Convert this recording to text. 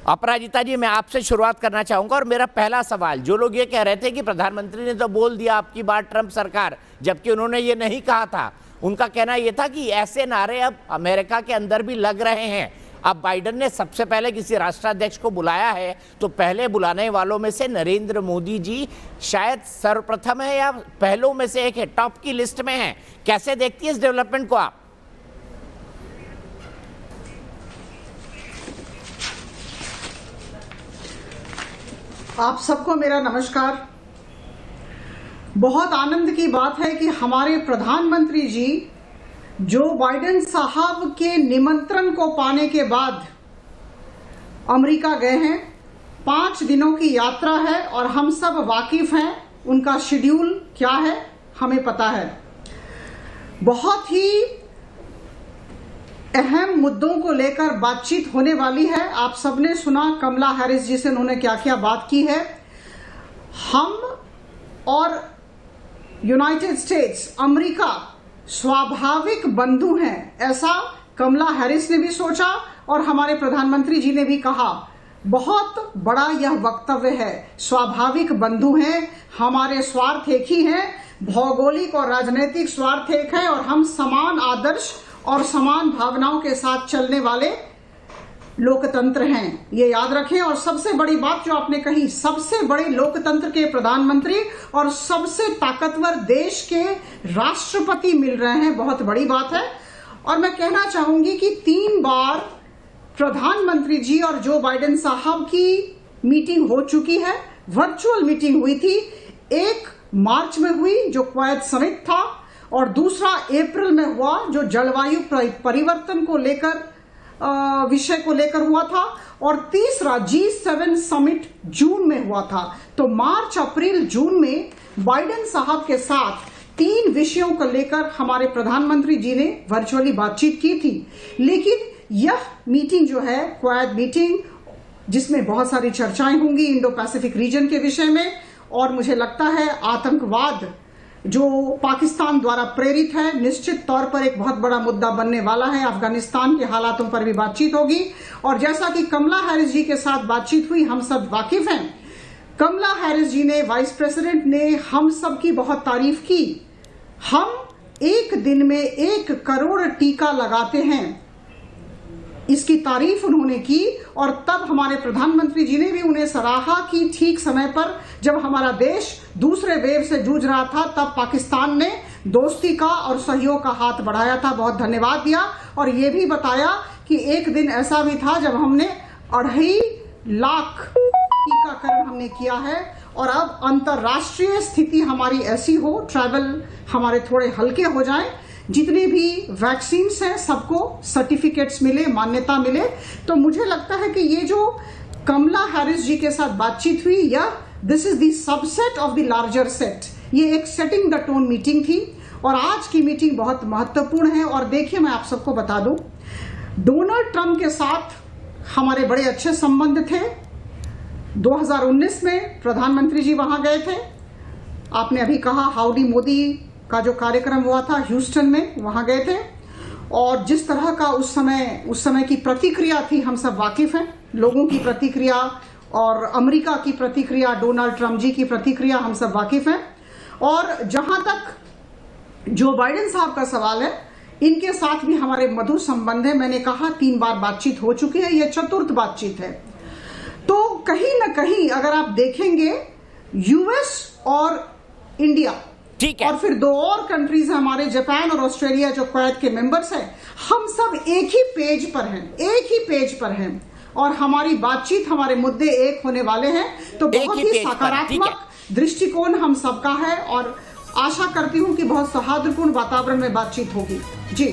अपराजिता जी, मैं आपसे शुरुआत करना चाहूंगा और मेरा पहला सवाल, जो लोग ये कह रहे थे कि प्रधानमंत्री ने तो बोल दिया आपकी बात ट्रंप सरकार, जबकि उन्होंने ये नहीं कहा था, उनका कहना ये था कि ऐसे नारे अब अमेरिका के अंदर भी लग रहे हैं। अब बाइडेन ने सबसे पहले किसी राष्ट्राध्यक्ष को बुलाया है तो पहले बुलाने वालों में से नरेंद्र मोदी जी शायद सर्वप्रथम है या पहलों में से एक है, टॉप की लिस्ट में है। कैसे देखती है इस डेवलपमेंट को आप? आप सबको मेरा नमस्कार। बहुत आनंद की बात है कि हमारे प्रधानमंत्री जी जो बाइडेन साहब के निमंत्रण को पाने के बाद अमेरिका गए हैं। 5 दिनों की यात्रा है और हम सब वाकिफ हैं उनका शेड्यूल क्या है, हमें पता है। बहुत ही अहम मुद्दों को लेकर बातचीत होने वाली है। आप सबने सुना कमला हैरिस जी से उन्होंने क्या क्या बात की है। हम और यूनाइटेड स्टेट्स, अमेरिका स्वाभाविक बंधु हैं, ऐसा कमला हैरिस ने भी सोचा और हमारे प्रधानमंत्री जी ने भी कहा। बहुत बड़ा यह वक्तव्य है। स्वाभाविक बंधु हैं, हमारे स्वार्थ एक ही हैं, भौगोलिक और राजनीतिक स्वार्थ एक है और हम समान आदर्श और समान भावनाओं के साथ चलने वाले लोकतंत्र हैं, ये याद रखें। और सबसे बड़ी बात जो आपने कही, सबसे बड़े लोकतंत्र के प्रधानमंत्री और सबसे ताकतवर देश के राष्ट्रपति मिल रहे हैं, बहुत बड़ी बात है। और मैं कहना चाहूंगी कि 3 बार प्रधानमंत्री जी और जो बाइडेन साहब की मीटिंग हो चुकी है। वर्चुअल मीटिंग हुई थी, एक मार्च में हुई जो क्वायत समिट था और दूसरा अप्रैल में हुआ जो जलवायु परिवर्तन को लेकर विषय को लेकर हुआ था और तीसरा G7 समिट जून में हुआ था। तो मार्च, अप्रैल, जून में बाइडेन साहब के साथ 3 विषयों को लेकर हमारे प्रधानमंत्री जी ने वर्चुअली बातचीत की थी। लेकिन यह मीटिंग जो है क्वाड मीटिंग, जिसमें बहुत सारी चर्चाएं होंगी इंडो पैसिफिक रीजन के विषय में, और मुझे लगता है आतंकवाद जो पाकिस्तान द्वारा प्रेरित है निश्चित तौर पर एक बहुत बड़ा मुद्दा बनने वाला है। अफगानिस्तान के हालातों पर भी बातचीत होगी। और जैसा कि कमला हैरिस जी के साथ बातचीत हुई, हम सब वाकिफ हैं, कमला हैरिस जी ने, वाइस प्रेसिडेंट ने हम सब की बहुत तारीफ की। हम एक दिन में 1 करोड़ टीका लगाते हैं, इसकी तारीफ उन्होंने की। और तब हमारे प्रधानमंत्री जी ने भी उन्हें सराहा कि ठीक समय पर जब हमारा देश दूसरे वेव से जूझ रहा था तब पाकिस्तान ने दोस्ती का और सहयोग का हाथ बढ़ाया था, बहुत धन्यवाद दिया। और ये भी बताया कि एक दिन ऐसा भी था जब हमने 2.5 लाख टीकाकरण हमने किया है। और अब अंतर्राष्ट्रीय स्थिति हमारी ऐसी हो, ट्रैवल हमारे थोड़े हल्के हो जाएं, जितने भी वैक्सीन हैं सबको सर्टिफिकेट्स मिले, मान्यता मिले। तो मुझे लगता है कि ये जो कमला हैरिस जी के साथ बातचीत हुई, या this is the subset of the larger set, ये एक सेटिंग द टोन मीटिंग थी। और आज की मीटिंग बहुत महत्वपूर्ण है। और देखिए, मैं आप सबको बता दूं, डोनाल्ड ट्रंप के साथ हमारे बड़े अच्छे संबंध थे। 2019 में प्रधानमंत्री जी वहां गए थे। आपने अभी कहा हाउडी मोदी का जो कार्यक्रम हुआ था ह्यूस्टन में, वहां गए थे। और जिस तरह का उस समय की प्रतिक्रिया थी, हम सब वाकिफ हैं, लोगों की प्रतिक्रिया और अमेरिका की प्रतिक्रिया, डोनाल्ड ट्रंप जी की प्रतिक्रिया, हम सब वाकिफ हैं। और जहां तक जो बाइडेन साहब का सवाल है, इनके साथ भी हमारे मधुर संबंध है। मैंने कहा 3 बार बातचीत हो चुकी है, यह 4th बातचीत है। तो कहीं ना कहीं अगर आप देखेंगे, यूएस और इंडिया, ठीक है, और फिर 2 और कंट्रीज हमारे, जापान और ऑस्ट्रेलिया, जो क्वाड के मेंबर्स हैं, हम सब एक ही पेज पर हैं, एक ही पेज पर हैं। और हमारी बातचीत, हमारे मुद्दे एक होने वाले हैं। तो बहुत ही सकारात्मक दृष्टिकोण हम सबका है और आशा करती हूं कि बहुत सौहार्दपूर्ण वातावरण में बातचीत होगी। जी।